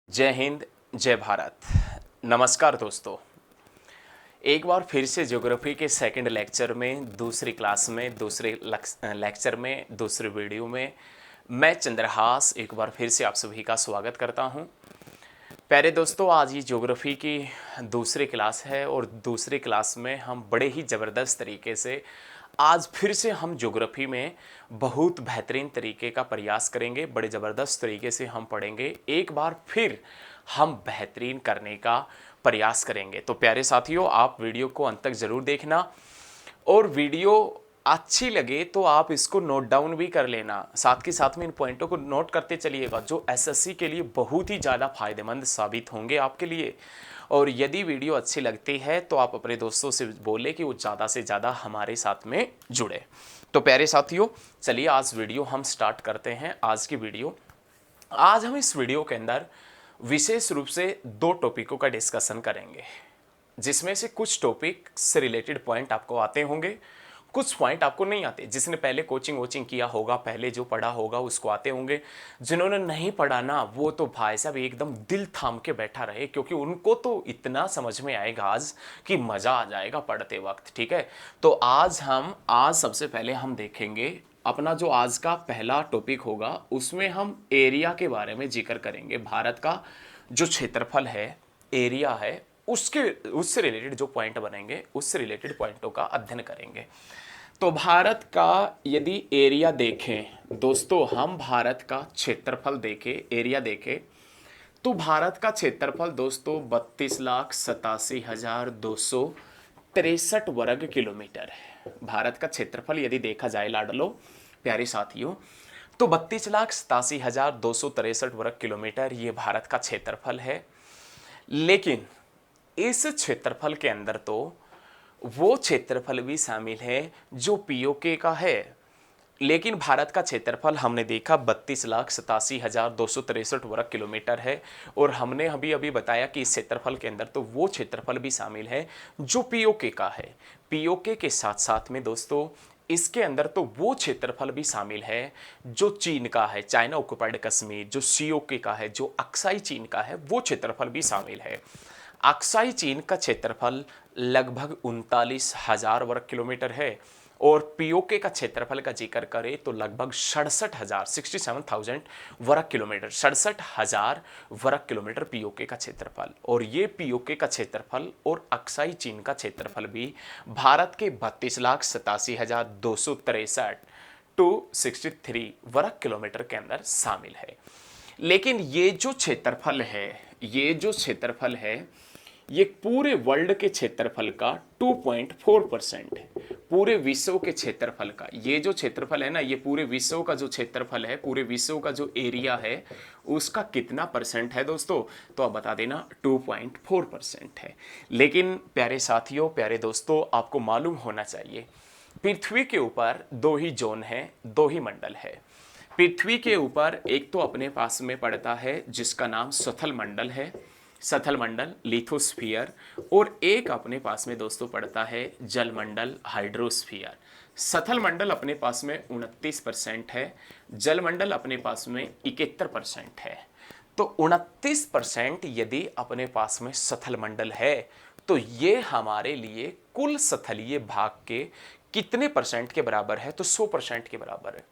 जय हिंद, जय भारत। नमस्कार दोस्तों, एक बार फिर से ज्योग्राफी के सेकंड लेक्चर में, दूसरी क्लास में, दूसरे लेक्चर में, दूसरे वीडियो में मैं चंद्रहास एक बार फिर से आप सभी का स्वागत करता हूं। प्यारे दोस्तों, आज ये ज्योग्राफी की दूसरी क्लास है और दूसरी क्लास में हम बड़े ही ज़बरदस्त तरीके से आज फिर से हम ज्योग्राफी में बहुत बेहतरीन तरीके का प्रयास करेंगे। बड़े ज़बरदस्त तरीके से हम पढ़ेंगे, एक बार फिर हम बेहतरीन करने का प्रयास करेंगे। तो प्यारे साथियों, आप वीडियो को अंत तक ज़रूर देखना और वीडियो अच्छी लगे तो आप इसको नोट डाउन भी कर लेना, साथ के साथ में इन पॉइंटों को नोट करते चलिएगा जो एसएससी के लिए बहुत ही ज़्यादा फायदेमंद साबित होंगे आपके लिए। और यदि वीडियो अच्छी लगती है तो आप अपने दोस्तों से बोले कि वो ज़्यादा से ज़्यादा हमारे साथ में जुड़े। तो प्यारे साथियों, चलिए आज वीडियो हम स्टार्ट करते हैं। आज की वीडियो, आज हम इस वीडियो के अंदर विशेष रूप से दो टॉपिकों का डिस्कशन करेंगे, जिसमें से कुछ टॉपिक से रिलेटेड पॉइंट आपको आते होंगे, कुछ पॉइंट आपको नहीं आते। जिसने पहले कोचिंग किया होगा, पहले जो पढ़ा होगा उसको आते होंगे। जिन्होंने नहीं पढ़ा ना, वो तो भाई साहब एकदम दिल थाम के बैठा रहे, क्योंकि उनको तो इतना समझ में आएगा आज कि मज़ा आ जाएगा पढ़ते वक्त। ठीक है, तो आज सबसे पहले हम देखेंगे अपना जो आज का पहला टॉपिक होगा, उसमें हम एरिया के बारे में जिक्र करेंगे। भारत का जो क्षेत्रफल है, एरिया है, उससे रिलेटेड जो पॉइंट बनेंगे, उससे रिलेटेड पॉइंटों का अध्ययन करेंगे। तो भारत का यदि एरिया देखें दोस्तों, हम भारत का क्षेत्रफल देखें, एरिया देखें, तो भारत का क्षेत्रफल दोस्तों 32,87,263 वर्ग किलोमीटर है। भारत का क्षेत्रफल यदि देखा जाए लाडलो प्यारे साथियों, तो 32,87,263 वर्ग किलोमीटर ये भारत का क्षेत्रफल है। लेकिन इस क्षेत्रफल के अंदर तो वो क्षेत्रफल भी शामिल है जो पीओके का है। लेकिन भारत का क्षेत्रफल हमने देखा 32,87,263 वर्ग किलोमीटर है, और हमने अभी अभी बताया कि इस क्षेत्रफल के अंदर तो वो क्षेत्रफल भी शामिल है जो पीओके का है। पीओके के साथ साथ में दोस्तों इसके अंदर तो वो क्षेत्रफल भी शामिल है जो चीन का है, चाइना ऑक्युपाइड कश्मीर, जो सीओके का है, जो अक्साई चीन का है, वो क्षेत्रफल भी शामिल है। अक्साई चीन का क्षेत्रफल लगभग 39,000 वर्ग किलोमीटर है, और पीओके का क्षेत्रफल का जिक्र करें तो लगभग 67,000 वर्ग किलोमीटर, 67,000 वर्ग किलोमीटर पीओके का क्षेत्रफल। और ये पीओके का क्षेत्रफल और अक्साई चीन का क्षेत्रफल भी भारत के 32,87,263 टू 63 वर्ग किलोमीटर के अंदर शामिल है। लेकिन ये जो क्षेत्रफल है, ये पूरे वर्ल्ड के क्षेत्रफल का 2.4% है। पूरे विश्व के क्षेत्रफल का ये जो क्षेत्रफल है ना, ये पूरे विश्व का जो क्षेत्रफल है, पूरे विश्व का जो एरिया है, उसका कितना परसेंट है दोस्तों? तो आप बता देना, 2.4% है। लेकिन प्यारे साथियों, प्यारे दोस्तों, आपको मालूम होना चाहिए पृथ्वी के ऊपर दो ही जोन है, दो ही मंडल है। पृथ्वी के ऊपर एक तो अपने पास में पड़ता है जिसका नाम सथल मंडल है, सथल मंडल लिथोस्फीयर, और एक अपने पास में दोस्तों पड़ता है जल मंडल हाइड्रोस्फीयर। सथल मंडल अपने पास में 29% है, जल मंडल अपने पास में 71% है। तो 29% यदि अपने पास में सथल मंडल है तो ये हमारे लिए कुल सथलीय भाग के कितने परसेंट के बराबर है? तो 100% के बराबर है।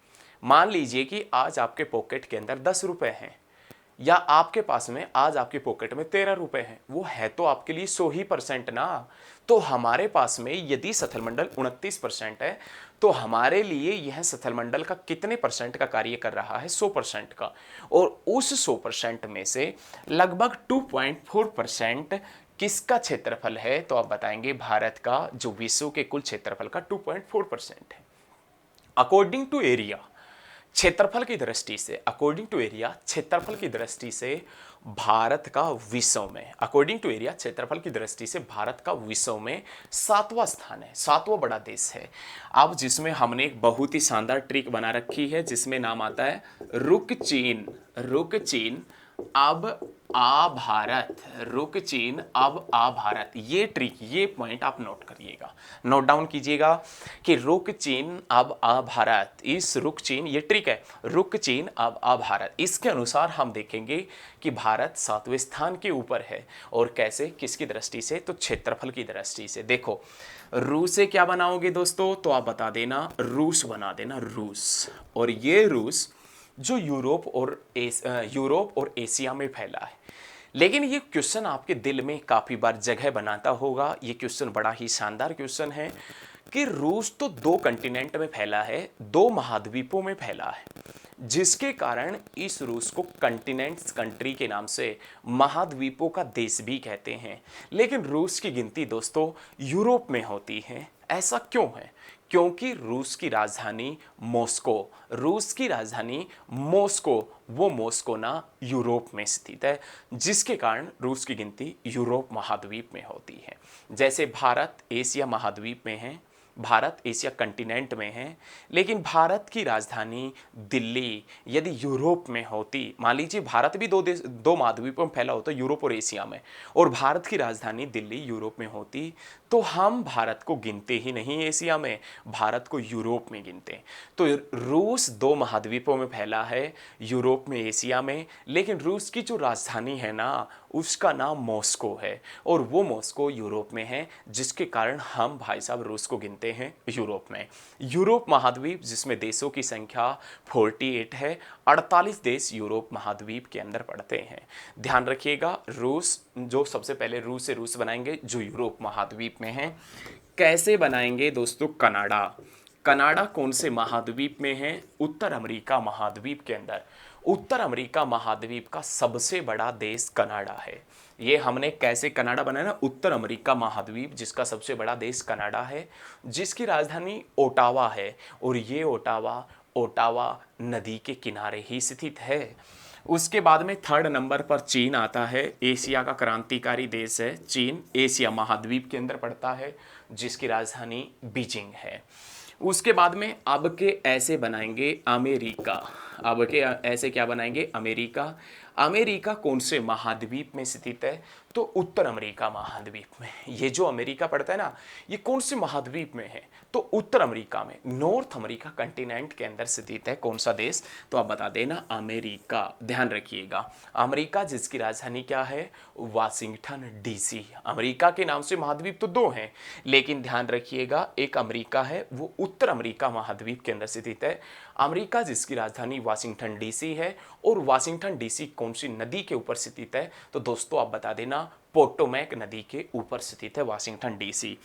मान लीजिए कि आज आपके पॉकेट के अंदर 10 रुपए हैं, या आपके पास में आज आपके पॉकेट में 13 रुपए हैं, वो है तो आपके लिए 100% ना। तो हमारे पास में यदि सथल मंडल 29% है, तो हमारे लिए यह सथल मंडल का कितने परसेंट का कार्य कर रहा है? 100% का। और उस 100% में से लगभग 2.4% किसका क्षेत्रफल है? तो आप बताएंगे भारत का, जो विश्व के कुल क्षेत्रफल का 2.4% है। अकॉर्डिंग टू एरिया, क्षेत्रफल की दृष्टि से, अकॉर्डिंग टू एरिया, क्षेत्रफल की दृष्टि से भारत का विश्व में, अकॉर्डिंग टू एरिया, क्षेत्रफल की दृष्टि से भारत का विश्व में 7वां स्थान है, 7वां बड़ा देश है। अब जिसमें हमने एक बहुत ही शानदार ट्रिक बना रखी है, जिसमें नाम आता है रुक चीन। रुक चीन। अब आ भारत, रुक चीन अब आ भारत। ये ट्रिक, ये पॉइंट आप नोट करिएगा, नोट डाउन कीजिएगा कि रुक चीन अब आ भारत। इस रुक चीन, ये ट्रिक है, रुक चीन अब आ भारत। इसके अनुसार हम देखेंगे कि भारत 7वें स्थान के ऊपर है। और कैसे, किसकी दृष्टि से? तो क्षेत्रफल की दृष्टि से। देखो रूस से क्या बनाओगे दोस्तों? तो आप बता देना, रूस बना देना, रूस। और ये रूस जो यूरोप और एशिया में फैला है। लेकिन ये क्वेश्चन आपके दिल में काफ़ी बार जगह बनाता होगा। ये क्वेश्चन बड़ा ही शानदार क्वेश्चन है कि रूस तो 2 कंटिनेंट में फैला है, 2 महाद्वीपों में फैला है, जिसके कारण इस रूस को कंटिनेंट्स कंट्री के नाम से, महाद्वीपों का देश भी कहते हैं। लेकिन रूस की गिनती दोस्तों यूरोप में होती है। ऐसा क्यों है? क्योंकि रूस की राजधानी मॉस्को, रूस की राजधानी मॉस्को, वो मॉस्को ना यूरोप में स्थित है, जिसके कारण रूस की गिनती यूरोप महाद्वीप में होती है। जैसे भारत एशिया महाद्वीप में है, भारत एशिया कंटिनेंट में है, लेकिन भारत की राजधानी दिल्ली यदि यूरोप में होती, मान लीजिए भारत भी 2 महाद्वीपों में फैला होता, यूरोप और एशिया में, और भारत की राजधानी दिल्ली यूरोप में होती, तो हम भारत को गिनते ही नहीं एशिया में, भारत को यूरोप में गिनते। तो रूस 2 महाद्वीपों में फैला है, यूरोप में, एशिया में, लेकिन रूस की जो राजधानी है ना, उसका नाम मॉस्को है, और वो मॉस्को यूरोप में है, जिसके कारण हम भाई साहब रूस को गिनते हैं यूरोप में। यूरोप महाद्वीप जिसमें देशों की संख्या 48 है, 48 देश यूरोप महाद्वीप के अंदर पड़ते हैं। ध्यान रखिएगा, रूस जो सबसे पहले रूस से रूस बनाएंगे जो यूरोप महाद्वीप में है। कैसे बनाएंगे दोस्तों? कनाडा, कनाडा कौन से महाद्वीप में है? उत्तर अमेरिका महाद्वीप के अंदर। उत्तर अमेरिका महाद्वीप का सबसे बड़ा देश कनाडा है। ये हमने कैसे कनाडा बनाया ना, उत्तर अमेरिका महाद्वीप जिसका सबसे बड़ा देश कनाडा है, जिसकी राजधानी ओटावा है, और ये ओटावा नदी के किनारे ही स्थित है। उसके बाद में 3rd नंबर पर चीन आता है। एशिया का क्रांतिकारी देश है चीन, एशिया महाद्वीप के अंदर पड़ता है, जिसकी राजधानी बीजिंग है। उसके बाद में अब के ऐसे बनाएंगे अमेरिका, अब के ऐसे क्या बनाएंगे? अमेरिका। अमेरिका कौन से महाद्वीप में स्थित है? तो उत्तर अमेरिका महाद्वीप में। ये जो अमेरिका पड़ता है ना, ये कौन से महाद्वीप में है? तो उत्तर अमेरिका में, नॉर्थ अमेरिका कंटिनेंट के अंदर स्थित है। कौन सा देश? तो आप बता देना, अमेरिका। ध्यान रखिएगा, अमेरिका जिसकी राजधानी क्या है? Washington DC. अमेरिका के नाम से महाद्वीप तो 2 हैं, लेकिन ध्यान रखिएगा एक अमेरिका है, वो उत्तर अमेरिका महाद्वीप के अंदर स्थित है। अमेरिका जिसकी राजधानी वाशिंगटन डीसी है, और वाशिंगटन डीसी कौन सी नदी के ऊपर स्थित है? तो दोस्तों आप बता देना, पोटोमैक नदी के ऊपर स्थित है वाशिंगटन डीसी।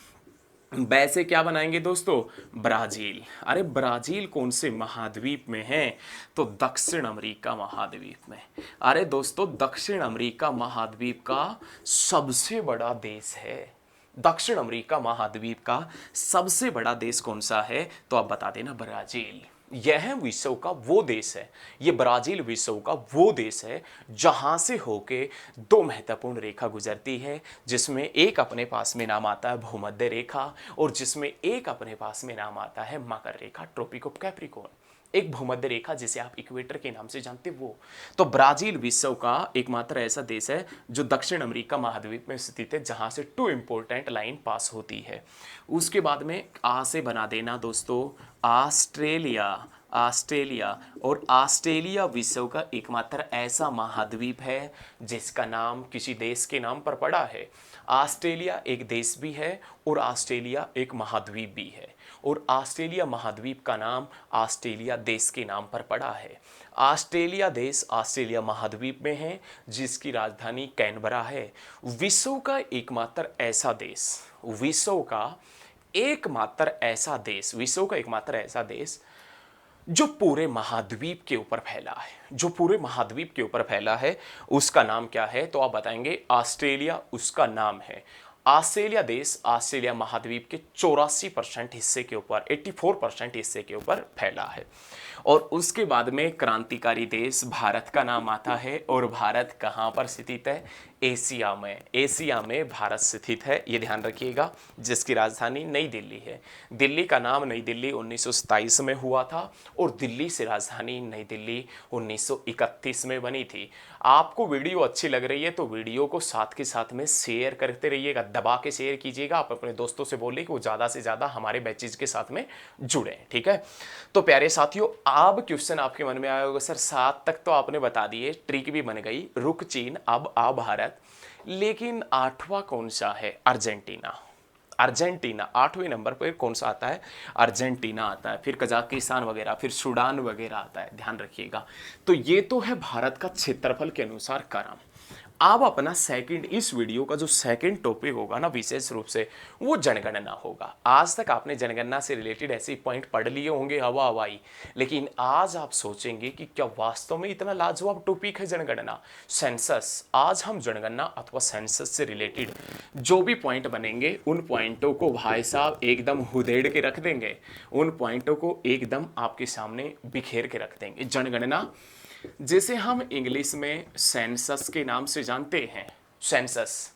वैसे क्या बनाएंगे दोस्तों? ब्राजील। अरे ब्राजील कौन से महाद्वीप में है? तो दक्षिण अमेरिका महाद्वीप में। अरे दोस्तों दक्षिण अमेरिका महाद्वीप का सबसे बड़ा देश है। दक्षिण अमेरिका महाद्वीप का सबसे बड़ा देश कौन सा है? तो आप बता देना, ब्राजील। यह विश्व का वो देश है, ये ब्राजील विश्व का वो देश है जहां से होके 2 महत्वपूर्ण रेखा गुजरती है, जिसमें एक अपने पास में नाम आता है भूमध्य रेखा, और जिसमें एक अपने पास में नाम आता है मकर रेखा, ट्रॉपिक ऑफ कैप्रिकॉर्न। एक भूमध्य रेखा जिसे आप इक्वेटर के नाम से जानते वो। तो ब्राजील विश्व का एकमात्र ऐसा देश है जो दक्षिण अमेरिका महाद्वीप में स्थित है, जहां से 2 इंपॉर्टेंट लाइन पास होती है। उसके बाद में आ से बना देना दोस्तों ऑस्ट्रेलिया। ऑस्ट्रेलिया, और ऑस्ट्रेलिया विश्व का एकमात्र ऐसा महाद्वीप है जिसका नाम किसी देश के नाम पर पड़ा है। ऑस्ट्रेलिया एक देश भी है और ऑस्ट्रेलिया एक महाद्वीप भी है, और ऑस्ट्रेलिया महाद्वीप का नाम ऑस्ट्रेलिया देश के नाम पर पड़ा है। ऑस्ट्रेलिया देश ऑस्ट्रेलिया महाद्वीप में है, जिसकी राजधानी कैनबरा है। विश्व का एकमात्र ऐसा देश, विश्व का एकमात्र ऐसा देश, विश्व का एकमात्र ऐसा देश जो पूरे महाद्वीप के ऊपर फैला है, जो पूरे महाद्वीप के ऊपर फैला है, उसका नाम क्या है? तो आप बताएंगे ऑस्ट्रेलिया, उसका नाम है। ऑस्ट्रेलिया देश ऑस्ट्रेलिया महाद्वीप के 84% हिस्से के ऊपर, 84% हिस्से के ऊपर फैला है। और उसके बाद में क्रांतिकारी देश भारत का नाम आता है, और भारत कहाँ पर स्थित है? एशिया में। एशिया में भारत स्थित है, ये ध्यान रखिएगा, जिसकी राजधानी नई दिल्ली है। दिल्ली का नाम नई दिल्ली 1927 में हुआ था, और दिल्ली से राजधानी नई दिल्ली 1931 में बनी थी। आपको वीडियो अच्छी लग रही है तो वीडियो को साथ के साथ में शेयर करते रहिएगा, दबा के शेयर कीजिएगा। आप अपने दोस्तों से बोलिए कि वो ज़्यादा से ज़्यादा हमारे बैचेज के साथ में जुड़े, ठीक है। तो प्यारे साथियों, अब क्वेश्चन आपके मन में आया होगा, सर 7 तक तो आपने बता दिए, ट्रिक भी बन गई, रुक चीन अब आ भारत, लेकिन 8वां कौन सा है? अर्जेंटीना। अर्जेंटीना 8वें नंबर पर कौन सा आता है? अर्जेंटीना आता है। फिर कजाकिस्तान वगैरह, फिर सूडान वगैरह आता है, ध्यान रखिएगा। तो ये तो है भारत का क्षेत्रफल के अनुसार क्रम। अब अपना सेकंड, इस वीडियो का जो सेकंड टॉपिक होगा ना, विशेष रूप से वो जनगणना होगा। आज तक आपने जनगणना से रिलेटेड ऐसे पॉइंट पढ़ लिए होंगे हवा हवाई, लेकिन आज आप सोचेंगे कि क्या वास्तव में इतना लाजवाब टॉपिक है जनगणना, सेंसस। आज हम जनगणना अथवा सेंसस से रिलेटेड जो भी पॉइंट बनेंगे उन पॉइंटों को भाई साहब एकदम हुदेड़ के रख देंगे, उन पॉइंटों को एकदम आपके सामने बिखेर के रख देंगे। जनगणना जिसे हम इंग्लिश में सेंसस के नाम से जानते हैं, सेंसस।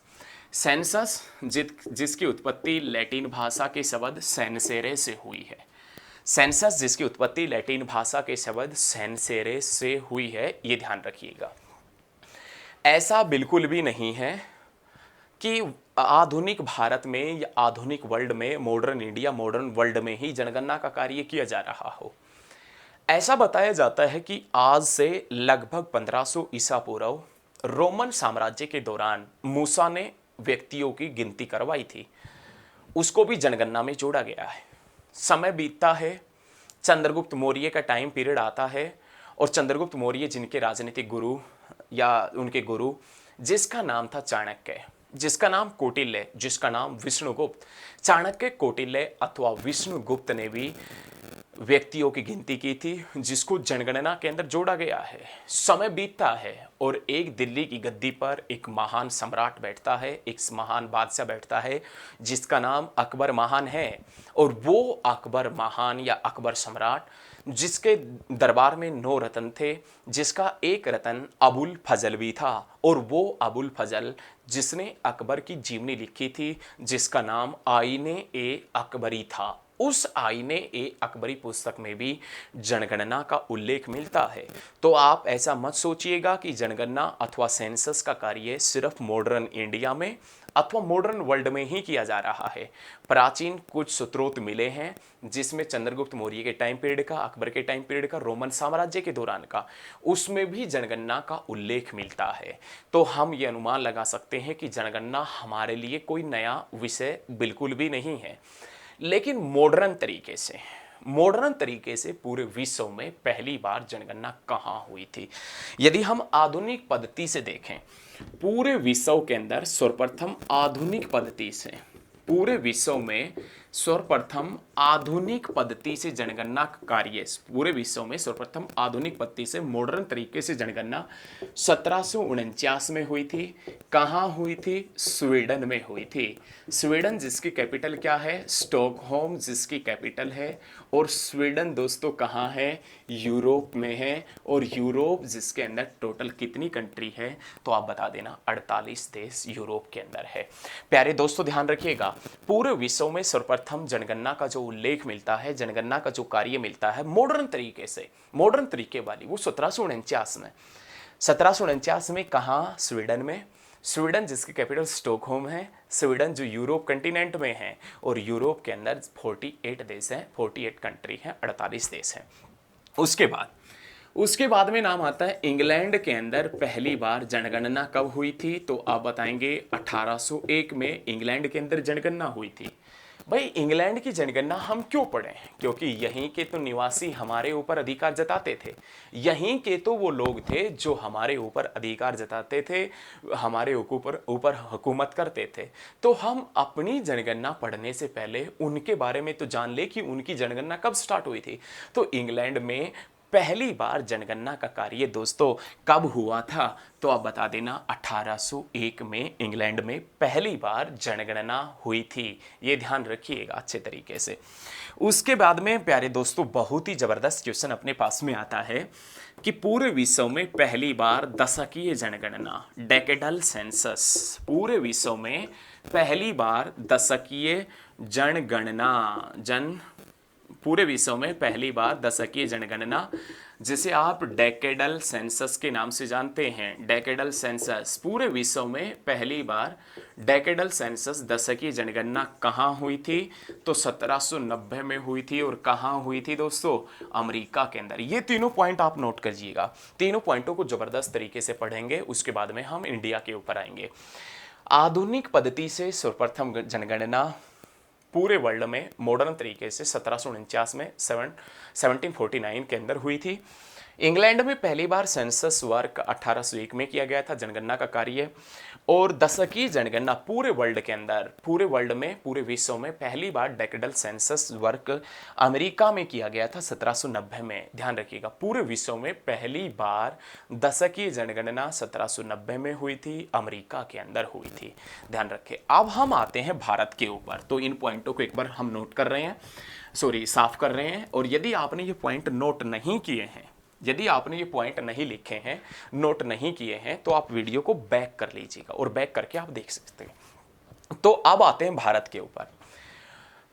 सेंसस जिसकी उत्पत्ति लैटिन भाषा के शब्द सेंसेरे से हुई है। सेंसस जिसकी उत्पत्ति लैटिन भाषा के शब्द सेंसेरे से हुई है, ये ध्यान रखिएगा। ऐसा बिल्कुल भी नहीं है कि आधुनिक भारत में या आधुनिक वर्ल्ड में, मॉडर्न इंडिया, मॉडर्न वर्ल्ड में ही जनगणना का कार्य किया जा रहा हो। ऐसा बताया जाता है कि आज से लगभग 1500 ईसा पूर्व रोमन साम्राज्य के दौरान मूसा ने व्यक्तियों की गिनती करवाई थी, उसको भी जनगणना में जोड़ा गया है। समय बीतता है, चंद्रगुप्त मौर्य का टाइम पीरियड आता है, और चंद्रगुप्त मौर्य जिनके राजनीतिक गुरु या उनके गुरु, जिसका नाम था चाणक्य, जिसका नाम कौटिल्य, जिसका नाम विष्णुगुप्त, चाणक्य, कौटिल्य अथवा विष्णुगुप्त ने भी व्यक्तियों की गिनती की थी, जिसको जनगणना के अंदर जोड़ा गया है। समय बीतता है और एक दिल्ली की गद्दी पर एक महान सम्राट बैठता है, एक महान बादशाह बैठता है, जिसका नाम अकबर महान है। और वो अकबर महान या अकबर सम्राट, जिसके दरबार में 9 रत्न थे, जिसका एक रत्न अबुल फजल भी था, और वो अबुल फजल जिसने अकबर की जीवनी लिखी थी, जिसका नाम आईने ए अकबरी था। उस आईने ए अकबरी पुस्तक में भी जनगणना का उल्लेख मिलता है। तो आप ऐसा मत सोचिएगा कि जनगणना अथवा सेंसस का कार्य सिर्फ मॉडर्न इंडिया में अथवा मॉडर्न वर्ल्ड में ही किया जा रहा है। प्राचीन कुछ स्रोत मिले हैं जिसमें चंद्रगुप्त मौर्य के टाइम पीरियड का, अकबर के टाइम पीरियड का, रोमन साम्राज्य के दौरान का, उसमें भी जनगणना का उल्लेख मिलता है। तो हम ये अनुमान लगा सकते हैं कि जनगणना हमारे लिए कोई नया विषय बिल्कुल भी नहीं है। लेकिन मॉडर्न तरीके से पूरे विश्व में पहली बार जनगणना कहाँ हुई थी? यदि हम आधुनिक पद्धति से देखें, पूरे विश्व के अंदर सर्वप्रथम आधुनिक पद्धति से, पूरे विश्व में सर्वप्रथम आधुनिक पद्धति से जनगणना कार्य, पूरे विश्व में सर्वप्रथम आधुनिक पद्धति से मॉडर्न तरीके से जनगणना 1749 में हुई थी। कहाँ हुई थी? स्वीडन में हुई थी। स्वीडन जिसकी कैपिटल क्या है? स्टॉकहोम जिसकी कैपिटल है। और स्वीडन दोस्तों कहाँ है? यूरोप में है। और यूरोप जिसके अंदर टोटल कितनी कंट्री है? तो आप बता देना, 48 देश यूरोप के अंदर है। प्यारे दोस्तों ध्यान रखिएगा, पूरे विश्व में सर्वप्रथम जनगणना का जो उल्लेख मिलता है, जनगणना का जो कार्य मिलता है मॉडर्न तरीके से, मॉडर्न तरीके वाली, वो 1749 में कहाँ? स्वीडन में। स्वीडन जिसकी कैपिटल स्टॉकहोम है। स्वीडन जो यूरोप कंटिनेंट में है, और यूरोप के अंदर 48 देश हैं, 48 कंट्री हैं, 48 देश हैं। उसके बाद में नाम आता है इंग्लैंड के अंदर पहली बार जनगणना कब हुई थी? तो आप बताएंगे 1801 में इंग्लैंड के अंदर जनगणना हुई थी। भाई इंग्लैंड की जनगणना हम क्यों पढ़ें? क्योंकि यहीं के तो निवासी हमारे ऊपर अधिकार जताते थे, यहीं के तो वो लोग थे जो हमारे ऊपर अधिकार जताते थे, हमारे ऊपर हुकूमत करते थे। तो हम अपनी जनगणना पढ़ने से पहले उनके बारे में तो जान ले कि उनकी जनगणना कब स्टार्ट हुई थी। तो इंग्लैंड में पहली बार जनगणना का कार्य दोस्तों कब हुआ था? तो आप बता देना, 1801 में इंग्लैंड में पहली बार जनगणना हुई थी। ये ध्यान रखिएगा अच्छे तरीके से। उसके बाद में प्यारे दोस्तों बहुत ही जबरदस्त क्वेश्चन अपने पास में आता है कि पूरे विश्व में पहली बार दशकीय जनगणना, डेकेडल सेंसस, पूरे विश्व में पहली बार दशकीय जनगणना, पूरे विश्व में पहली बार दशकीय जनगणना, जिसे आप डेकेडल सेंसस के नाम से जानते हैं, डेकेडल सेंसस, पूरे विश्व में पहली बार डेकेडल सेंसस दशकीय जनगणना कहाँ हुई थी? तो 1790 में हुई थी। और कहाँ हुई थी दोस्तों? अमेरिका के अंदर। ये तीनों पॉइंट आप नोट करिएगा, तीनों पॉइंटों को जबरदस्त तरीके से पढ़ेंगे, उसके बाद में हम इंडिया के ऊपर आएंगे। आधुनिक पद्धति से सर्वप्रथम जनगणना पूरे वर्ल्ड में मॉडर्न तरीके से 1749 में 1749 के अंदर हुई थी। इंग्लैंड में पहली बार सेंसस वर्क 1801 में किया गया था, जनगणना का कार्य। और दशकीय जनगणना पूरे वर्ल्ड के अंदर, पूरे वर्ल्ड में, पूरे विश्व में पहली बार डेकेडल सेंसस वर्क अमेरिका में किया गया था 1790 में। ध्यान रखिएगा, पूरे विश्व में पहली बार दशकीय जनगणना 1790 में हुई थी, अमेरिका के अंदर हुई थी। ध्यान रखें। अब हम आते हैं भारत के ऊपर, तो इन पॉइंटों को एक बार हम नोट कर रहे हैं, साफ कर रहे हैं। और यदि आपने ये पॉइंट नोट नहीं किए हैं, यदि आपने ये पॉइंट नहीं लिखे हैं, नोट नहीं किए हैं, तो आप वीडियो को बैक कर लीजिएगा और बैक करके आप देख सकते हैं। तो अब आते हैं भारत के ऊपर।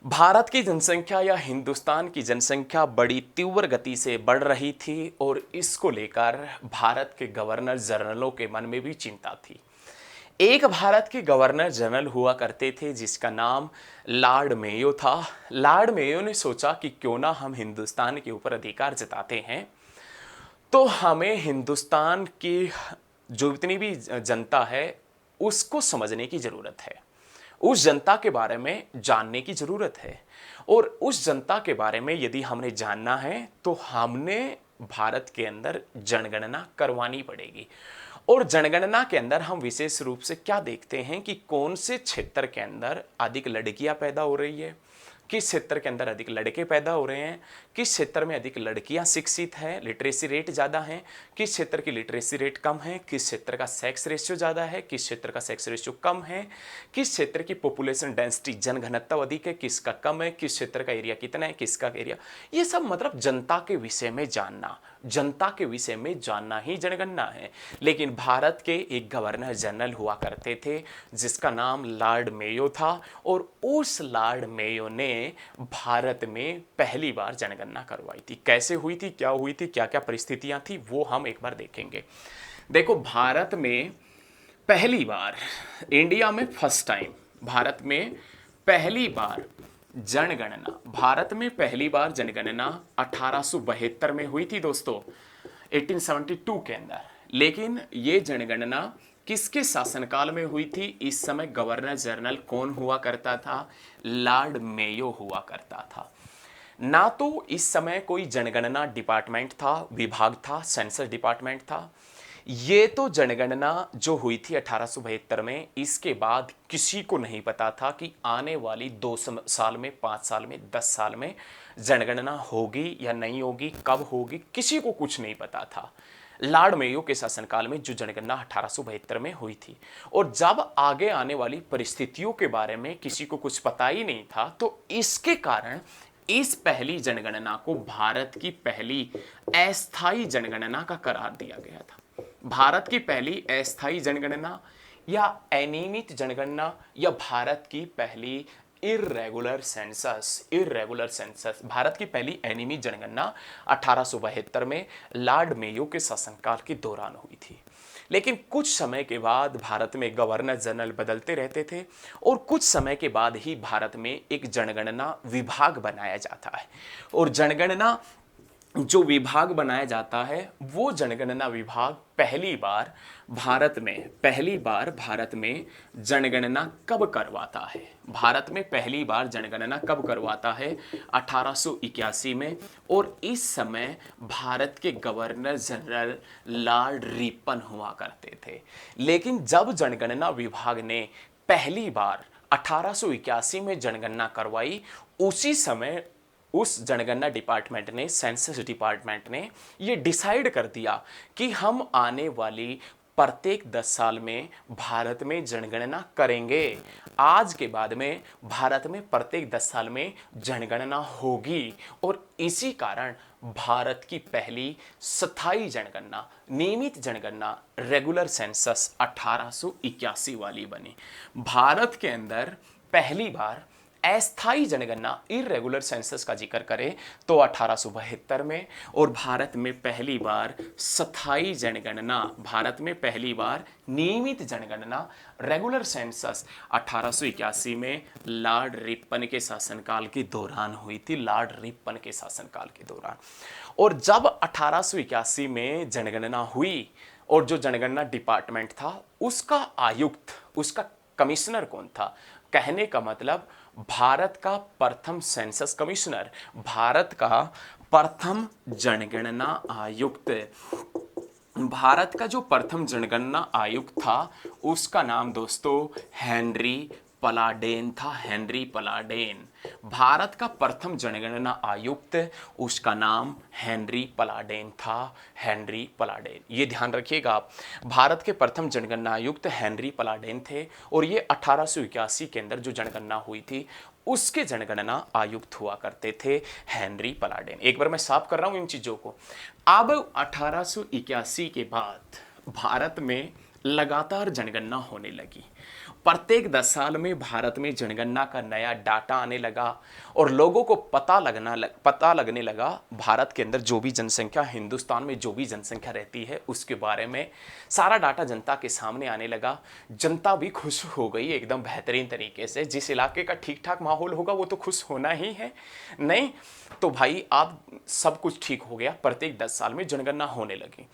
भारत की जनसंख्या या हिंदुस्तान की जनसंख्या बड़ी तीव्र गति से बढ़ रही थी और इसको लेकर भारत के गवर्नर जनरलों के मन में भी चिंता थी। एक भारत के गवर्नर जनरल हुआ करते थे जिसका नाम लॉर्ड मेयो था। लॉर्ड मेयो ने सोचा कि क्यों ना हम हिंदुस्तान के ऊपर अधिकार जताते हैं, तो हमें हिंदुस्तान की जो इतनी भी जनता है उसको समझने की ज़रूरत है, उस जनता के बारे में जानने की ज़रूरत है। और उस जनता के बारे में यदि हमने जानना है तो हमने भारत के अंदर जनगणना करवानी पड़ेगी। और जनगणना के अंदर हम विशेष रूप से क्या देखते हैं कि कौन से क्षेत्र के अंदर अधिक लड़कियां पैदा हो रही है, किस क्षेत्र के अंदर अधिक लड़के पैदा हो रहे हैं, किस क्षेत्र में अधिक लड़कियां शिक्षित हैं, लिटरेसी रेट ज़्यादा है, किस क्षेत्र की लिटरेसी रेट कम है, किस क्षेत्र का सेक्स रेशियो ज़्यादा है, किस क्षेत्र का सेक्स रेशियो कम है, किस क्षेत्र की पॉपुलेशन डेंसिटी जनघनत्व अधिक है, किसका कम है, किस क्षेत्र का एरिया कितना है, किसका एरिया, ये सब मतलब जनता के विषय में जानना, जनता के विषय में जानना ही जनगणना है। लेकिन भारत के एक गवर्नर जनरल हुआ करते थे जिसका नाम लॉर्ड मेयो था, और उस लॉर्ड मेयो ने भारत में पहली बार जनगणना करवाई थी। कैसे हुई थी, क्या हुई थी, क्या क्या परिस्थितियां थी, वो हम एक बार देखेंगे। देखो, भारत में पहली बार, इंडिया में फर्स्ट टाइम, भारत में पहली बार जनगणना, भारत में पहली बार जनगणना 1872 में हुई थी दोस्तों, 1872 के अंदर। लेकिन ये जनगणना किसके शासनकाल में हुई थी? इस समय गवर्नर जनरल कौन हुआ करता था? लॉर्ड मेयो हुआ करता था। ना तो इस समय कोई जनगणना डिपार्टमेंट था, विभाग था, सेंसस डिपार्टमेंट था। ये तो जनगणना जो हुई थी 1872 में, इसके बाद किसी को नहीं पता था कि आने वाली 2 साल में, 5 साल में, 10 साल में जनगणना होगी या नहीं होगी, कब होगी, किसी को कुछ नहीं पता था। लॉर्ड मेयो के शासनकाल में जो जनगणना 1872 में हुई थी, और जब आगे आने वाली परिस्थितियों के बारे में किसी को कुछ पता ही नहीं था, तो इसके कारण इस पहली जनगणना को भारत की पहली अस्थायी जनगणना का करार दिया गया था। भारत की पहली अस्थायी जनगणना या अनियमित जनगणना, या भारत की पहली इर्रेगुलर सेंसस, भारत की पहली अनियमित जनगणना 1872 में लॉर्ड मेयो के शासनकाल के दौरान हुई थी। लेकिन कुछ समय के बाद भारत में गवर्नर जनरल बदलते रहते थे, और कुछ समय के बाद ही भारत में एक जनगणना विभाग बनाया जाता है। और जनगणना जो विभाग बनाया जाता है, वो जनगणना विभाग पहली बार भारत में जनगणना कब करवाता है? भारत में पहली बार जनगणना कब करवाता है? 1881 में। और इस समय भारत के गवर्नर जनरल लॉर्ड रिपन हुआ करते थे। लेकिन जब जनगणना विभाग ने पहली बार 1881 में जनगणना करवाई, उसी समय उस जनगणना डिपार्टमेंट ने, सेंसस डिपार्टमेंट ने ये डिसाइड कर दिया कि हम आने वाली प्रत्येक 10 साल में भारत में जनगणना करेंगे। आज के बाद में भारत में प्रत्येक 10 साल में जनगणना होगी, और इसी कारण भारत की पहली स्थायी जनगणना, नियमित जनगणना, रेगुलर सेंसस 1881 वाली बनी। भारत के अंदर पहली बार अस्थाई जनगणना इरेगुलर सेंसस का जिक्र करें तो 1872 में, और भारत में पहली बार स्थाई जनगणना, भारत में पहली बार नियमित जनगणना रेगुलर सेंसस 1881 में लॉर्ड रिपन के शासनकाल के दौरान हुई थी, लॉर्ड रिपन के शासनकाल के दौरान। और जब 1881 में जनगणना हुई और जो जनगणना डिपार्टमेंट था उसका आयुक्त, उसका कमिश्नर कौन था, कहने का मतलब भारत का प्रथम सेंसस कमिश्नर, भारत का प्रथम जनगणना आयुक्त, भारत का जो प्रथम जनगणना आयुक्त था उसका नाम दोस्तों हेनरी पलाडेन था, हेनरी पलाडेन। भारत का प्रथम जनगणना आयुक्त, उसका नाम हेनरी पलाडेन था, हेनरी पलाडेन। ये ध्यान रखिएगा आप, भारत के प्रथम जनगणना आयुक्त हेनरी पलाडेन थे और ये 1881 के अंदर जो जनगणना हुई थी उसके जनगणना आयुक्त हुआ करते थे हेनरी पलाडेन। एक बार मैं साफ कर रहा हूं इन चीजों को। अब 1881 के बाद भारत में लगातार जनगणना होने लगी। प्रत्येक 10 साल में भारत में जनगणना का नया डाटा आने लगा और लोगों को पता लगने लगा भारत के अंदर जो भी जनसंख्या, हिंदुस्तान में जो भी जनसंख्या रहती है उसके बारे में सारा डाटा जनता के सामने आने लगा। जनता भी खुश हो गई एकदम बेहतरीन तरीके से। जिस इलाके का ठीक ठाक माहौल होगा वो तो खुश होना ही है, नहीं तो भाई आप सब कुछ ठीक हो गया। प्रत्येक 10 साल में जनगणना होने लगी।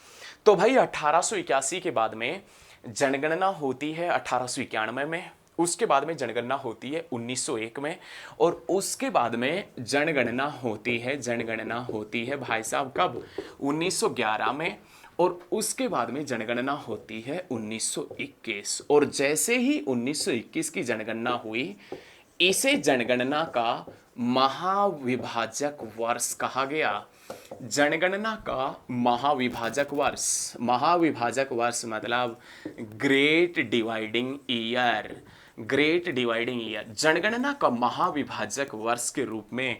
तो भाई 1881 के बाद में जनगणना होती है 1891 में, उसके बाद में जनगणना होती है 1901 में, और उसके बाद में जनगणना होती है भाई साहब कब, 1911 में, और उसके बाद में जनगणना होती है 1921। और जैसे ही 1921 की जनगणना हुई, इसे जनगणना का महाविभाजक वर्ष कहा गया। जनगणना का महाविभाजक वर्ष, महाविभाजक वर्ष मतलब great dividing year, great dividing year. जनगणना का महाविभाजक वर्ष के रूप में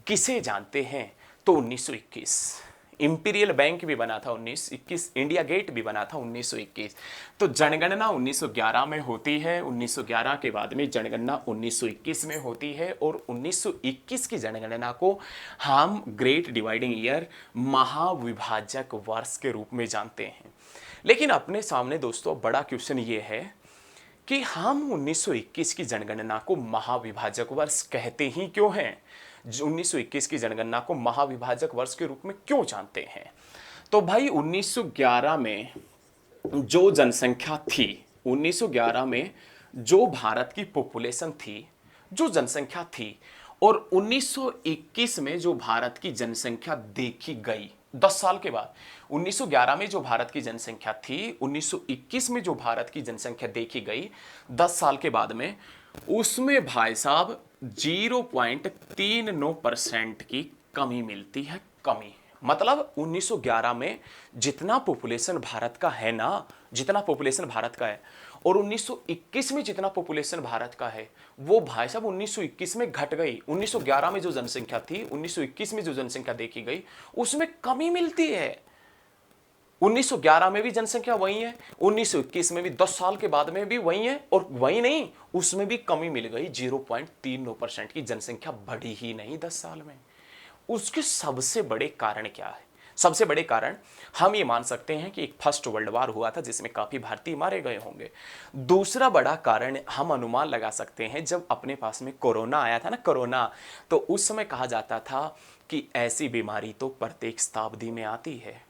किसे जानते हैं, तो 1921। इंपीरियल बैंक भी बना था 1921, इंडिया गेट भी बना था 1921। तो जनगणना 1911 में होती है, 1911 के बाद में जनगणना 1921 में होती है, और 1921 की जनगणना को हम ग्रेट डिवाइडिंग ईयर, महाविभाजक वर्ष के रूप में जानते हैं। लेकिन अपने सामने दोस्तों बड़ा क्वेश्चन ये है कि हम 1921 की जनगणना को महाविभाजक वर्ष कहते ही क्यों हैं, 1921 की जनगणना को महाविभाजक वर्ष के रूप में क्यों जानते हैं। तो भाई 1911 में जो जनसंख्या थी, 1911 में जो भारत की पॉपुलेशन थी, जो जनसंख्या थी, और 1921 में जो भारत की जनसंख्या देखी गई 10 साल के बाद, 1911 में जो भारत की जनसंख्या थी, 1921 में जो भारत की जनसंख्या देखी गई 10 साल के बाद में, उसमें भाई साहब 0.39% की कमी मिलती है, कमी। मतलब 1911 में जितना पॉपुलेशन भारत का है ना, जितना पॉपुलेशन भारत का है, और 1921 में जितना पॉपुलेशन भारत का है, वो भाई साहब 1921 में घट गई। 1911 में जो जनसंख्या थी, 1921 में जो जनसंख्या देखी गई, उसमें कमी मिलती है। 1911 में भी जनसंख्या वही है, 1921 में भी 10 साल के बाद में भी वही है, और वही नहीं उसमें भी कमी मिल गई, 0.39% की जनसंख्या बढ़ी ही नहीं 10 साल में। उसके सबसे बड़े कारण क्या है, सबसे बड़े कारण हम ये मान सकते हैं कि एक फर्स्ट वर्ल्ड वॉर हुआ था जिसमें काफी भारतीय मारे गए होंगे। दूसरा बड़ा कारण हम अनुमान लगा सकते हैं, जब अपने पास में कोरोना आया था ना, कोरोना, तो उस समय कहा जाता था कि ऐसी बीमारी तो प्रत्येक शताब्दी में आती है।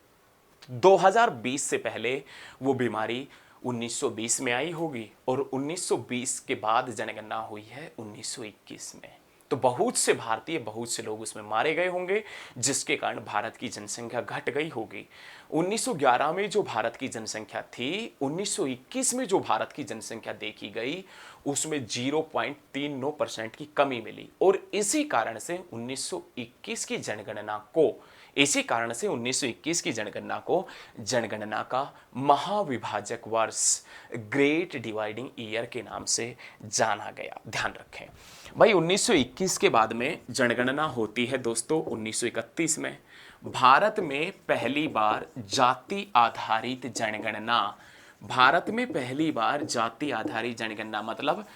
2020 से पहले वो बीमारी 1920 में आई होगी, और 1920 के बाद जनगणना हुई है 1921 में। तो बहुत से भारतीय, बहुत से लोग उसमें मारे गए होंगे, जिसके कारण भारत की जनसंख्या घट गई होगी। 1911 में जो भारत की जनसंख्या थी, 1921 में जो भारत की जनसंख्या देखी गई, उसमें 0.39% की कमी मिली। और इसी कारण से 1921 की जनगणना को, इसी कारण से 1921 की जनगणना को जनगणना का महाविभाजक वर्ष, ग्रेट डिवाइडिंग ईयर के नाम से जाना गया। ध्यान रखें भाई, 1921 के बाद में जनगणना होती है दोस्तों 1931 में। भारत में पहली बार जाति आधारित जनगणना, भारत में पहली बार जाति आधारित जनगणना, मतलब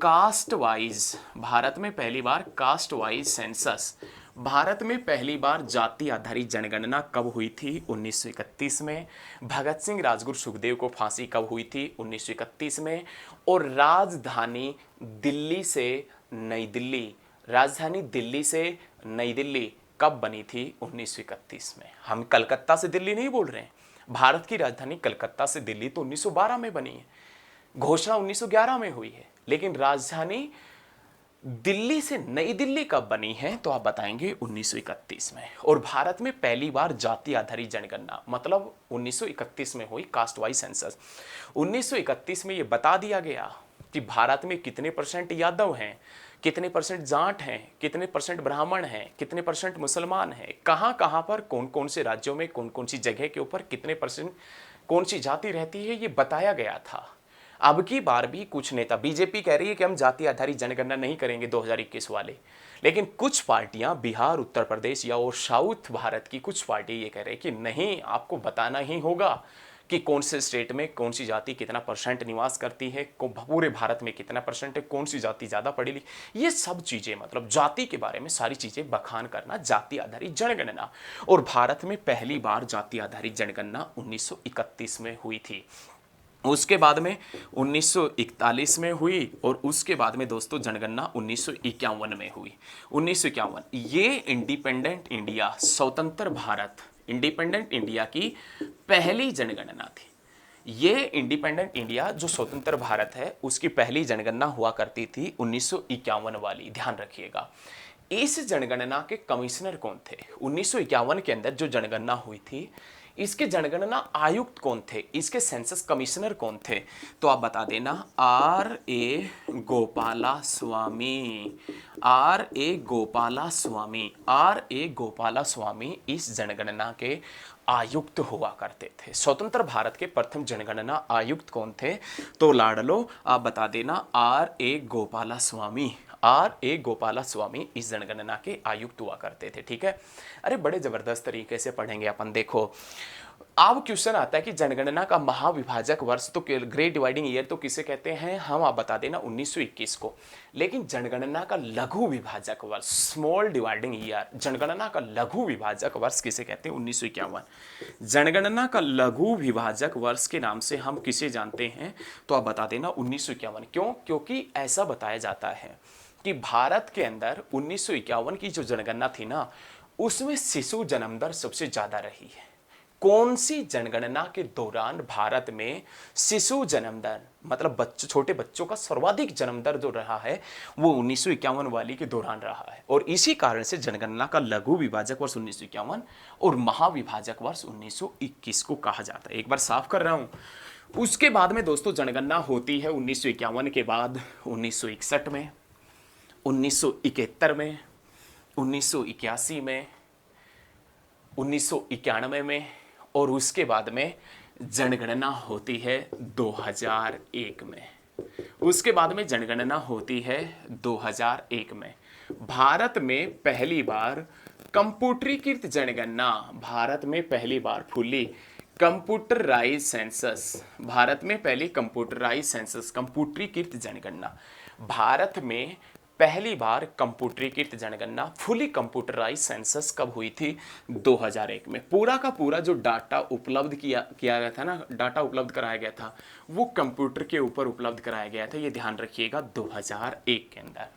कास्ट वाइज, भारत में पहली बार कास्ट वाइज सेंसस, भारत में पहली बार जाति आधारित जनगणना कब हुई थी? 1931 में। भगत सिंह, राजगुरु, सुखदेव को फांसी कब हुई थी? 1931 में। और राजधानी दिल्ली से नई दिल्ली, राजधानी दिल्ली से नई दिल्ली कब बनी थी? 1931 में। हम कलकत्ता से दिल्ली नहीं बोल रहे हैं, भारत की राजधानी कलकत्ता से दिल्ली तो 1912 में बनी है, घोषणा 1911 में हुई है, लेकिन राजधानी दिल्ली से नई दिल्ली कब बनी है? तो आप बताएंगे 1931 में। और भारत में पहली बार जाति आधारित जनगणना मतलब 1931 में हुई कास्ट वाइज सेंसस। 1931 में यह बता दिया गया कि भारत में कितने परसेंट यादव हैं, कितने परसेंट जाट हैं, कितने परसेंट ब्राह्मण हैं, कितने परसेंट मुसलमान हैं, कहाँ कहाँ पर कौन कौन से राज्यों में कौन कौन सी जगह के ऊपर कितने परसेंट कौन सी जाति रहती है, ये बताया गया था। अब की बार भी कुछ नेता, बीजेपी कह रही है कि हम जाति आधारित जनगणना नहीं करेंगे 2021 वाले, लेकिन कुछ पार्टियां बिहार, उत्तर प्रदेश या और साउथ भारत की कुछ पार्टी ये कह रहे हैं कि नहीं, आपको बताना ही होगा कि कौन से स्टेट में कौन सी जाति कितना परसेंट निवास करती है, पूरे भारत में कितना परसेंट है, कौन सी जाति ज़्यादा पढ़ी लिखी, ये सब चीज़ें मतलब जाति के बारे में सारी चीज़ें बखान करना, जाति आधारित जनगणना। और भारत में पहली बार जाति आधारित जनगणना 1931 में हुई थी। उसके बाद में 1941 में हुई और उसके बाद में दोस्तों जनगणना 1951 में हुई। 1951 ये इंडिपेंडेंट इंडिया, स्वतंत्र भारत, इंडिपेंडेंट इंडिया की पहली जनगणना थी। ये इंडिपेंडेंट इंडिया जो स्वतंत्र भारत है उसकी पहली जनगणना हुआ करती थी 1951 वाली, ध्यान रखिएगा। इस जनगणना के कमिश्नर कौन थे? 1951 के अंदर जो जनगणना हुई थी इसके जनगणना आयुक्त कौन थे, इसके सेंसस कमिश्नर कौन थे? तो आप बता देना R.A. गोपाला स्वामी। R.A. गोपाला स्वामी, R.A. गोपाला स्वामी इस जनगणना के आयुक्त हुआ करते थे। स्वतंत्र भारत के प्रथम जनगणना आयुक्त कौन थे? तो लाडलो आप बता देना R.A. गोपाला स्वामी। R.A. गोपाला स्वामी इस जनगणना के आयुक्त हुआ करते थे। ठीक है, अरे बड़े जबरदस्त तरीके से पढ़ेंगे अपन। देखो अब क्वेश्चन आता है कि जनगणना का महाविभाजक वर्ष तो ग्रेट डिवाइडिंग ईयर तो किसे कहते हैं? हम आप बता देना 1921 को। लेकिन जनगणना का लघु विभाजक वर्ष, स्मॉल डिवाइडिंग ईयर, जनगणना का लघु विभाजक वर्ष किसे कहते हैं? 1951। जनगणना का लघु विभाजक वर्ष के नाम से हम किसे जानते हैं? तो आप बता देना 1951। क्यों? क्योंकि ऐसा बताया जाता है कि भारत के अंदर 1951 की जो जनगणना थी ना, उसमें शिशु जन्म दर सबसे ज्यादा रही है। कौन सी जनगणना के दौरान भारत में शिशु जन्म दर मतलब छोटे बच्चों का सर्वाधिक जन्म दर जो रहा है वो 1951 वाली के दौरान रहा है। और इसी कारण से जनगणना का लघु विभाजक वर्ष 1951 और महाविभाजक वर्ष 1921 को कहा जाता है। एक बार साफ कर रहा हूं। उसके बाद में दोस्तों जनगणना होती है 1951 के बाद 1961 में, 1971 में, 1981 में, 1991 में और उसके बाद में जनगणना होती है 2001 में। उसके बाद में जनगणना होती है 2001 में। भारत में पहली बार कंप्यूटरीकृत जनगणना, भारत में पहली बार फुली कंप्यूटराइज सेंसस, भारत में पहली कंप्यूटराइज सेंसस, कंप्यूटरीकृत जनगणना, भारत में पहली बार कंप्यूटरीकृत जनगणना, फुली कंप्यूटराइज सेंसस कब हुई थी? 2001 में। पूरा का पूरा जो डाटा उपलब्ध किया गया था ना, डाटा उपलब्ध कराया गया था वो कंप्यूटर के ऊपर उपलब्ध कराया गया था, ये ध्यान रखिएगा 2001 के अंदर।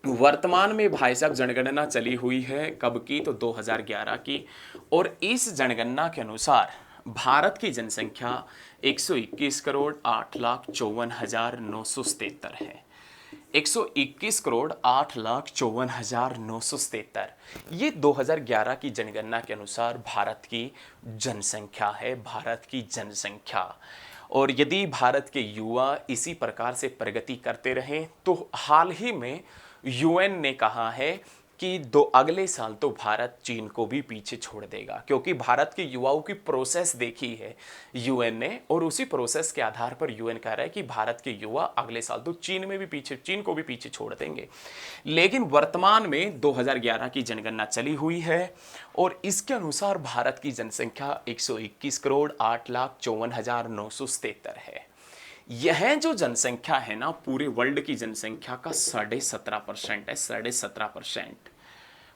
वर्तमान में भाई साहब जनगणना चली हुई है कब की? तो 2011 की। और इस जनगणना के अनुसार भारत की जनसंख्या 121 करोड़ 8,54,977 है। 121 करोड़ 8,54,977 ये 2011 की जनगणना के अनुसार भारत की जनसंख्या है, भारत की जनसंख्या। और यदि भारत के युवा इसी प्रकार से प्रगति करते रहें तो हाल ही में यूएन ने कहा है कि अगले साल तो भारत चीन को भी पीछे छोड़ देगा, क्योंकि भारत के युवाओं की प्रोसेस देखी है यूएन ने और उसी प्रोसेस के आधार पर यूएन कह रहा है कि भारत के युवा अगले साल तो चीन को भी पीछे छोड़ देंगे। लेकिन वर्तमान में 2011 की जनगणना चली हुई है और इसके अनुसार भारत की जनसंख्या 121 करोड़ 8,54,977 है। यह जो जनसंख्या है ना, पूरे वर्ल्ड की जनसंख्या का 17.5% है, 17.5%।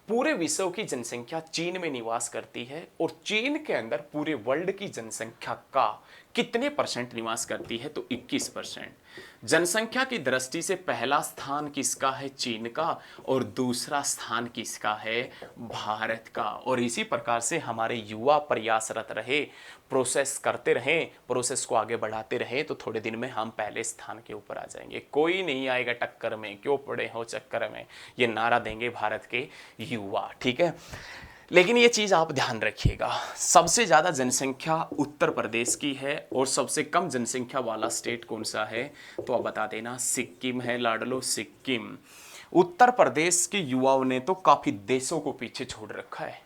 पूरे विश्व की जनसंख्या चीन में निवास करती है, और चीन के अंदर पूरे वर्ल्ड की जनसंख्या का कितने परसेंट निवास करती है, तो 21%। जनसंख्या की दृष्टि से पहला स्थान किसका है, चीन का, और दूसरा स्थान किसका है, भारत का। और इसी प्रकार से हमारे युवा प्रयासरत रहे, प्रोसेस करते रहें, प्रोसेस को आगे बढ़ाते रहें, तो थोड़े दिन में हम पहले स्थान के ऊपर आ जाएंगे। कोई नहीं आएगा टक्कर में, क्यों पड़े हो चक्कर में, ये नारा देंगे भारत के युवा, ठीक है। लेकिन ये चीज आप ध्यान रखिएगा, सबसे ज्यादा जनसंख्या उत्तर प्रदेश की है, और सबसे कम जनसंख्या वाला स्टेट कौन सा है, तो आप बता देना, सिक्किम है लाडलो, सिक्किम। उत्तर प्रदेश के युवाओं ने तो काफी देशों को पीछे छोड़ रखा है।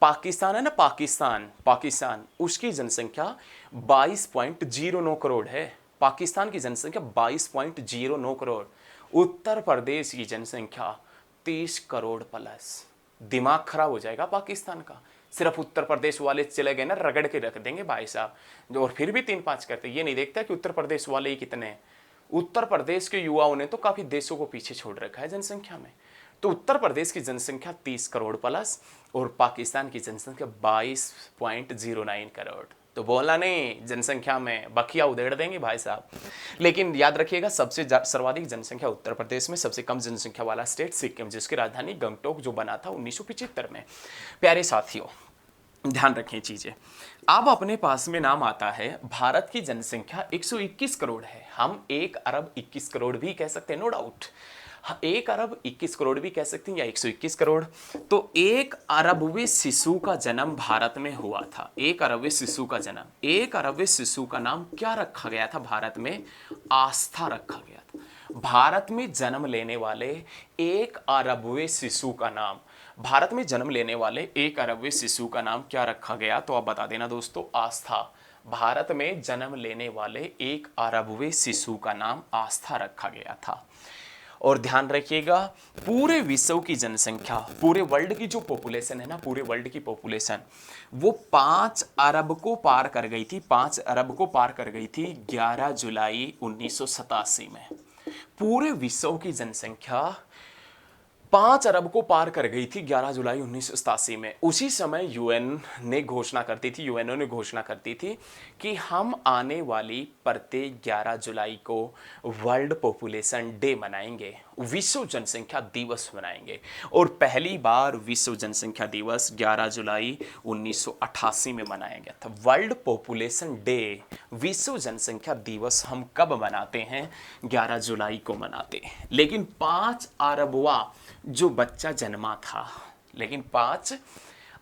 पाकिस्तान है ना, पाकिस्तान उसकी जनसंख्या 22.09 करोड़ है। पाकिस्तान की जनसंख्या 22.09 करोड़, उत्तर प्रदेश की जनसंख्या 30 करोड़ प्लस। दिमाग खराब हो जाएगा पाकिस्तान का। सिर्फ उत्तर प्रदेश वाले चले गए ना, रगड़ के रख देंगे भाई साहब, और फिर भी 3-5 करते, ये नहीं देखता कि उत्तर प्रदेश वाले ही कितने हैं। उत्तर प्रदेश के युवाओं ने तो काफी देशों को पीछे छोड़ रखा है जनसंख्या में। तो उत्तर प्रदेश की जनसंख्या 30 करोड़ प्लस, और पाकिस्तान की जनसंख्या 22.09 करोड़। तो बोला नहीं, जनसंख्या में बखिया उधेड़ देंगे भाई साहब। लेकिन याद रखिएगा, सबसे सर्वाधिक जनसंख्या उत्तर प्रदेश में, सबसे कम जनसंख्या वाला स्टेट सिक्किम, जिसकी राजधानी गंगटोक जो बना था 1975 में। प्यारे साथियों, ध्यान रखें चीजें। अब अपने पास में नाम आता है, भारत की जनसंख्या 121 करोड़ है। हम 1 अरब 21 करोड़ भी कह सकते हैं, नो डाउट। 1 अरब 21 करोड़ भी कह सकते हैं, या 121 करोड़। तो 1 अरबवें शिशु का जन्म भारत में हुआ था। 1 अरबवें शिशु का जन्म, 1 अरबवें शिशु का नाम क्या रखा गया था भारत में, आस्था रखा गया था। भारत में जन्म लेने वाले 1 अरबवें शिशु का नाम, भारत में जन्म लेने वाले 1 अरबवें शिशु का नाम क्या रखा गया, तो आप बता देना दोस्तों, आस्था। भारत में जन्म लेने वाले 1 अरबवें शिशु का नाम आस्था रखा गया था। और ध्यान रखिएगा, पूरे विश्व की जनसंख्या, पूरे वर्ल्ड की जो पॉपुलेशन है ना, पूरे वर्ल्ड की पॉपुलेशन वो 5 अरब को पार कर गई थी, 5 अरब को पार कर गई थी 11 जुलाई 1987 में। पूरे विश्व की जनसंख्या 5 अरब को पार कर गई थी 11 जुलाई 1987 में। उसी समय यूएन ने घोषणा करती थी, यूएनओ ने घोषणा करती थी कि हम आने वाली प्रत्येक 11 जुलाई को वर्ल्ड पॉपुलेशन डे मनाएंगे, विश्व जनसंख्या दिवस मनाएंगे। और पहली बार विश्व जनसंख्या दिवस 11 जुलाई 1988 में मनाया गया था। वर्ल्ड पॉपुलेशन डे, विश्व जनसंख्या दिवस हम कब मनाते हैं, 11 जुलाई को मनाते हैं। लेकिन 5 अरबवा जो बच्चा जन्मा था, लेकिन 5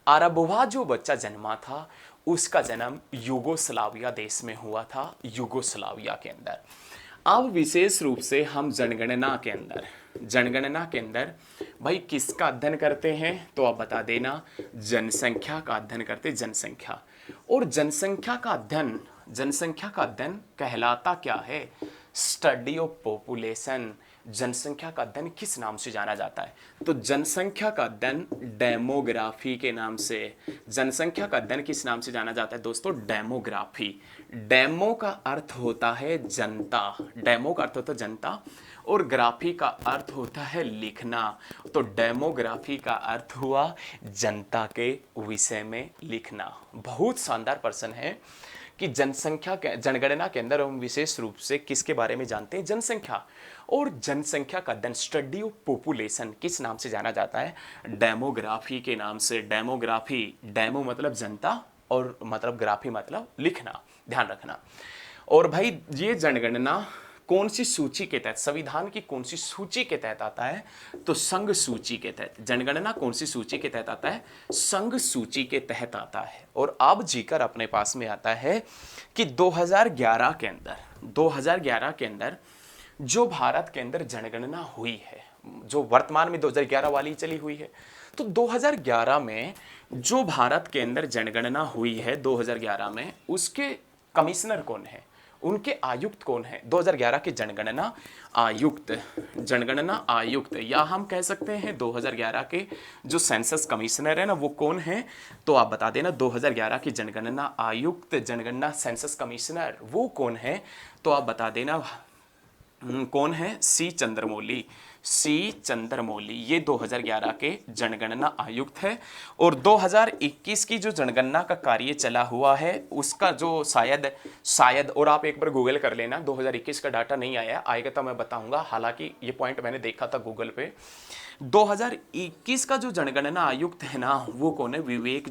अरबवा जो बच्चा जन्मा था, उसका जन्म यूगोस्लाविया देश में हुआ था, यूगोस्लाविया के अंदर। अब विशेष रूप से हम जनगणना के अंदर भाई किसका अध्ययन करते हैं, तो आप बता देना, जनसंख्या का अध्ययन करते हैं, जनसंख्या। और जनसंख्या का अध्ययन कहलाता क्या है, स्टडी ऑफ पॉपुलेशन। जनसंख्या का अध्ययन किस नाम से जाना जाता है, तो जनसंख्या का अध्ययन डेमोग्राफी के नाम से। जनसंख्या का अध्ययन किस नाम से जाना जाता है दोस्तों, डेमोग्राफी। डेमो का अर्थ होता है जनता, डेमो का अर्थ होता है जनता, और ग्राफी का अर्थ होता है लिखना। तो डेमोग्राफी का अर्थ हुआ जनता के विषय में लिखना। बहुत शानदार प्रश्न है कि जनगणना के अंदर हम विशेष रूप से किसके बारे में जानते हैं, जनसंख्या। और जनसंख्या का अध्ययन, स्टडी ऑफ पॉपुलेशन, किस नाम से जाना जाता है, डेमोग्राफी के नाम से। डेमोग्राफी, डेमो मतलब जनता, और मतलब ग्राफी मतलब लिखना, ध्यान रखना। और भाई ये जनगणना कौन सी सूची के तहत, संविधान की कौन सी सूची के तहत आता है, तो संघ सूची के तहत। जनगणना कौन सी सूची के तहत आता है, संघ सूची के तहत आता है। और अब जीकर अपने पास में आता है कि 2011 के अंदर जो भारत के अंदर जनगणना हुई है, जो वर्तमान में 2011 वाली चली हुई है, तो 2011 में जो भारत के अंदर जनगणना हुई है 2011 में, उसके कमिश्नर कौन है, उनके आयुक्त कौन है? 2011 के जनगणना आयुक्त या हम कह सकते हैं 2011 के जो सेंसस कमिश्नर है ना, वो कौन है? तो आप बता देना 2011 की जनगणना आयुक्त, जनगणना सेंसस कमिश्नर वो कौन है? तो आप बता देना कौन है? सी चंद्रमौली, ये 2011 के जनगणना आयुक्त है। और 2021 की जो जनगणना का कार्य चला हुआ है उसका जो शायद और आप एक बार गूगल कर लेना, 2021 का डाटा नहीं आएगा तो मैं बताऊंगा, हालांकि ये पॉइंट मैंने देखा था गूगल पे। 2021 का जो जनगणना आयुक्त है ना, वो कौन है? विवेक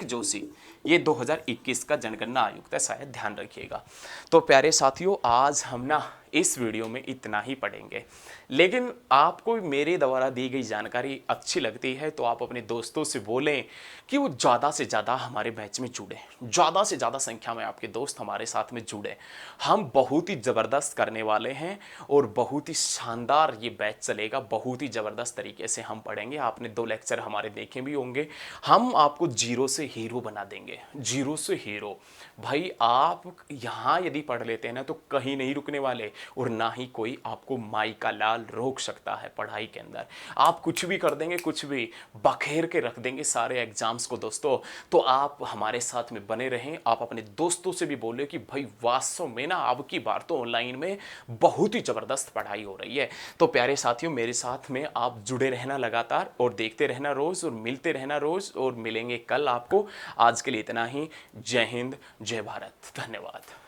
जोशी, ये 2021 का जनगणना आयुक्त है, शायद ध्यान रखिएगा। तो प्यारे साथियों, आज हम ना इस वीडियो में इतना ही पढ़ेंगे, लेकिन आपको मेरे द्वारा दी गई जानकारी अच्छी लगती है तो आप अपने दोस्तों से बोलें कि वो ज़्यादा से ज़्यादा हमारे बैच में जुड़े, ज़्यादा से ज़्यादा संख्या में आपके दोस्त हमारे साथ में जुड़े। हम बहुत ही ज़बरदस्त करने वाले हैं और बहुत ही शानदार ये बैच चलेगा, बहुत ही ज़बरदस्त तरीके से हम पढ़ेंगे। आपने 2 लेक्चर हमारे देखे भी होंगे। हम आपको जीरो से हीरो बना देंगे, जीरो से हीरो। भाई आप यहाँ यदि पढ़ लेते हैं ना तो कहीं नहीं रुकने वाले, और ना ही कोई आपको माई का लाल रोक सकता है पढ़ाई के अंदर। आप कुछ भी कर देंगे, कुछ भी बखेर के रख देंगे सारे एग्जाम्स को दोस्तों। तो आप हमारे साथ में बने रहें। आप अपने दोस्तों से भी बोले कि भाई वास्तव में ना अब की बार तो ऑनलाइन में बहुत ही ज़बरदस्त पढ़ाई हो रही है। तो प्यारे साथियों, मेरे साथ में आप जुड़े रहना लगातार और देखते रहना रोज़ और मिलते रहना रोज़, और मिलेंगे कल आपको। आज के लिए इतना ही। जय हिंद, जय भारत, धन्यवाद।